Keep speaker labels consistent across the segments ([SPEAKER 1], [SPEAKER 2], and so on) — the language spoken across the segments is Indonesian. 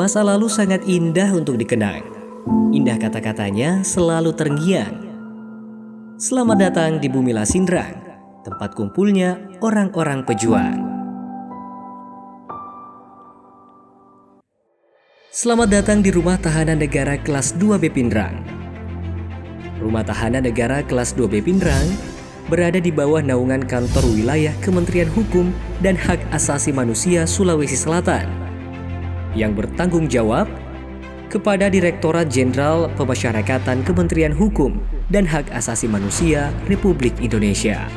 [SPEAKER 1] Masa lalu sangat indah untuk dikenang. Indah kata-katanya selalu terngiang. Selamat datang di Bumi Lasindrang, tempat kumpulnya orang-orang pejuang. Selamat datang di Rumah Tahanan Negara Kelas 2B Pindrang. Rumah Tahanan Negara Kelas 2B Pindrang berada di bawah naungan Kantor Wilayah Kementerian Hukum dan Hak Asasi Manusia Sulawesi Selatan yang bertanggung jawab kepada Direktorat Jenderal Pemasyarakatan Kementerian Hukum dan Hak Asasi Manusia Republik Indonesia.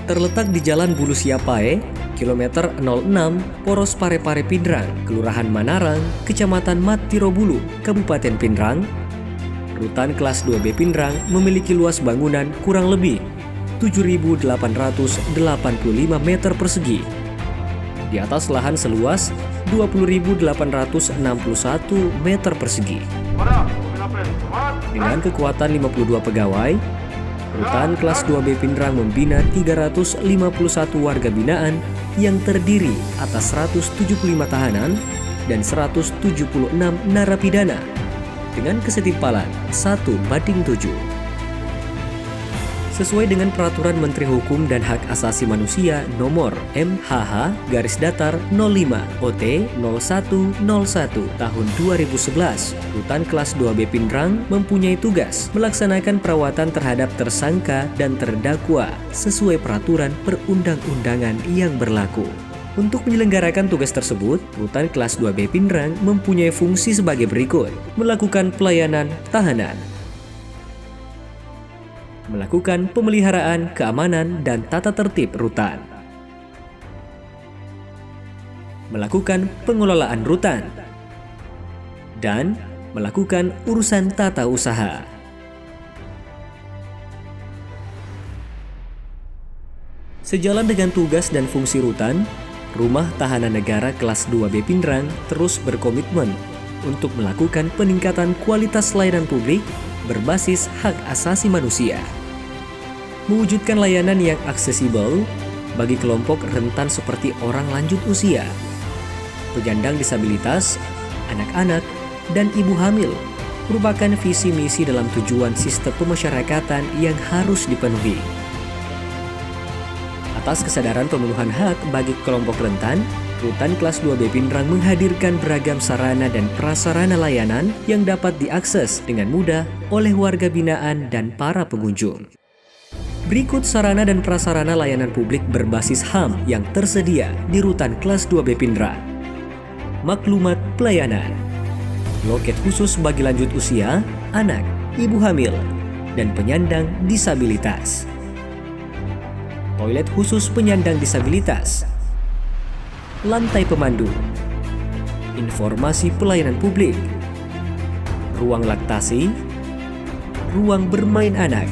[SPEAKER 1] Terletak di Jalan Bulu Siapae, kilometer 06, Poros Parepare Pindrang, Kelurahan Manarang, Kecamatan Matirobulu, Kabupaten Pindrang. Rutan kelas 2B Pindrang memiliki luas bangunan kurang lebih 7.885 meter persegi di atas lahan seluas 20.861 meter persegi. Dengan kekuatan 52 pegawai, Rutan kelas 2B Pindrang membina 351 warga binaan yang terdiri atas 175 tahanan dan 176 narapidana dengan kesetimpalan 1:7. Sesuai dengan Peraturan Menteri Hukum dan Hak Asasi Manusia Nomor MHH-5/OT-0101 Tahun 2011, Rutan kelas 2B Pindrang mempunyai tugas melaksanakan perawatan terhadap tersangka dan terdakwa sesuai peraturan perundang-undangan yang berlaku. Untuk menyelenggarakan tugas tersebut, Rutan kelas 2B Pindrang mempunyai fungsi sebagai berikut: melakukan pelayanan tahanan, melakukan pemeliharaan keamanan dan tata tertib rutan, melakukan pengelolaan rutan, dan melakukan urusan tata usaha. Sejalan dengan tugas dan fungsi rutan, Rumah Tahanan Negara Kelas 2B Pindrang terus berkomitmen untuk melakukan peningkatan kualitas layanan publik berbasis hak asasi manusia, mewujudkan layanan yang aksesibel bagi kelompok rentan seperti orang lanjut usia, penyandang disabilitas, anak-anak, dan ibu hamil, merupakan visi misi dalam tujuan sistem pemasyarakatan yang harus dipenuhi. Atas kesadaran pemenuhan hak bagi kelompok rentan, Rutan kelas 2B Pindrang menghadirkan beragam sarana dan prasarana layanan yang dapat diakses dengan mudah oleh warga binaan dan para pengunjung. Berikut sarana dan prasarana layanan publik berbasis HAM yang tersedia di Rutan kelas 2B Pindrang. Maklumat pelayanan, loket khusus bagi lanjut usia, anak, ibu hamil, dan penyandang disabilitas. Toilet khusus penyandang disabilitas, lantai pemandu, informasi pelayanan publik, ruang laktasi, ruang bermain anak,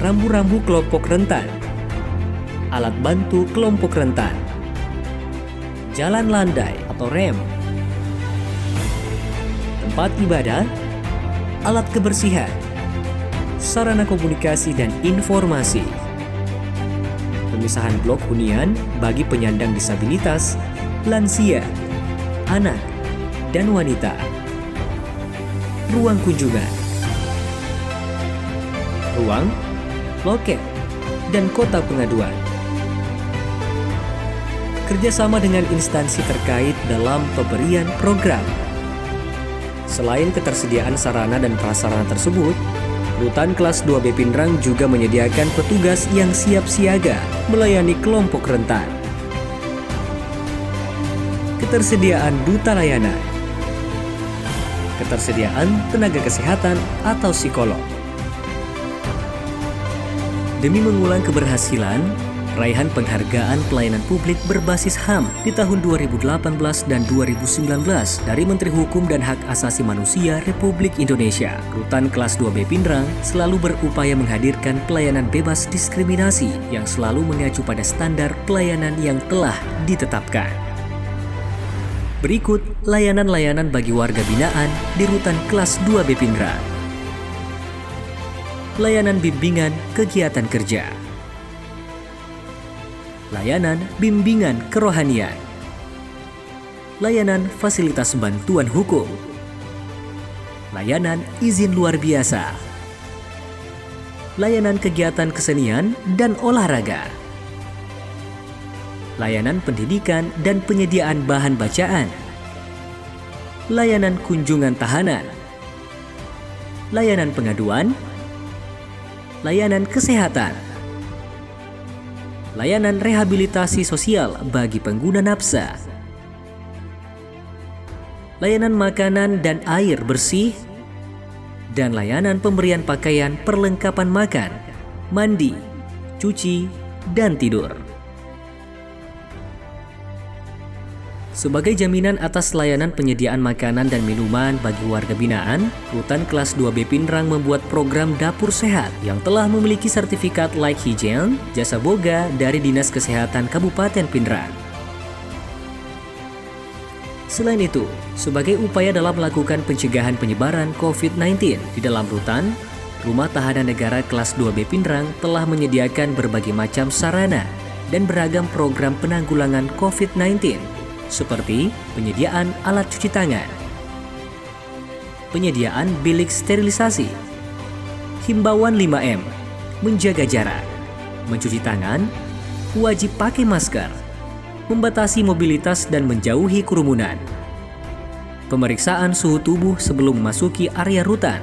[SPEAKER 1] rambu-rambu kelompok rentan, alat bantu kelompok rentan, jalan landai atau rem, tempat ibadah, alat kebersihan, sarana komunikasi dan informasi, pemisahan blok hunian bagi penyandang disabilitas, lansia, anak, dan wanita, ruang kunjungan, ruang, loket, dan kota pengaduan. Kerjasama dengan instansi terkait dalam pemberian program. Selain ketersediaan sarana dan prasarana tersebut, Rutan kelas 2B Pindrang juga menyediakan petugas yang siap siaga melayani kelompok rentan. Ketersediaan duta layanan, ketersediaan tenaga kesehatan atau psikolog. Demi mengulang keberhasilan, raihan penghargaan pelayanan publik berbasis HAM di tahun 2018 dan 2019 dari Menteri Hukum dan Hak Asasi Manusia Republik Indonesia, Rutan kelas 2B Pindrang selalu berupaya menghadirkan pelayanan bebas diskriminasi yang selalu mengacu pada standar pelayanan yang telah ditetapkan. Berikut layanan-layanan bagi warga binaan di Rutan kelas 2B Pindrang. Layanan bimbingan kegiatan kerja, layanan bimbingan kerohanian, layanan fasilitas bantuan hukum, layanan izin luar biasa, layanan kegiatan kesenian dan olahraga, layanan pendidikan dan penyediaan bahan bacaan, layanan kunjungan tahanan, layanan pengaduan, layanan kesehatan, layanan rehabilitasi sosial bagi pengguna nafsa, layanan makanan dan air bersih, dan layanan pemberian pakaian perlengkapan makan, mandi, cuci, dan tidur. Sebagai jaminan atas layanan penyediaan makanan dan minuman bagi warga binaan, Rutan Kelas 2B Pindrang membuat program Dapur Sehat yang telah memiliki sertifikat Like Hygiene, Jasa Boga dari Dinas Kesehatan Kabupaten Pindrang. Selain itu, sebagai upaya dalam melakukan pencegahan penyebaran COVID-19 di dalam rutan, Rumah Tahanan Negara Kelas 2B Pindrang telah menyediakan berbagai macam sarana dan beragam program penanggulangan COVID-19, seperti penyediaan alat cuci tangan, penyediaan bilik sterilisasi, himbauan 5M, menjaga jarak, mencuci tangan, wajib pakai masker, membatasi mobilitas dan menjauhi kerumunan, pemeriksaan suhu tubuh sebelum memasuki area rutan,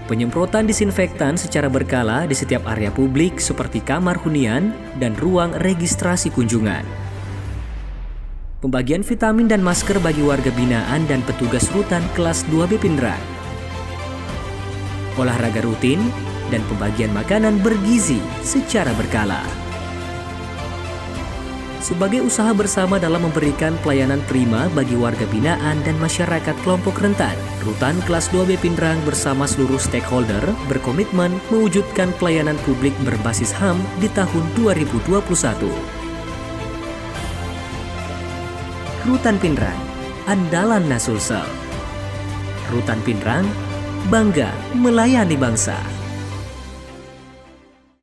[SPEAKER 1] penyemprotan disinfektan secara berkala di setiap area publik seperti kamar hunian dan ruang registrasi kunjungan, pembagian vitamin dan masker bagi warga binaan dan petugas rutan kelas 2B Pindrang, olahraga rutin, dan pembagian makanan bergizi secara berkala. Sebagai usaha bersama dalam memberikan pelayanan prima bagi warga binaan dan masyarakat kelompok rentan, Rutan Kelas 2B Pindrang bersama seluruh stakeholder berkomitmen mewujudkan pelayanan publik berbasis HAM di tahun 2021. Rutan Pindrang, andalan Nasulsel. Rutan Pindrang, bangga melayani bangsa.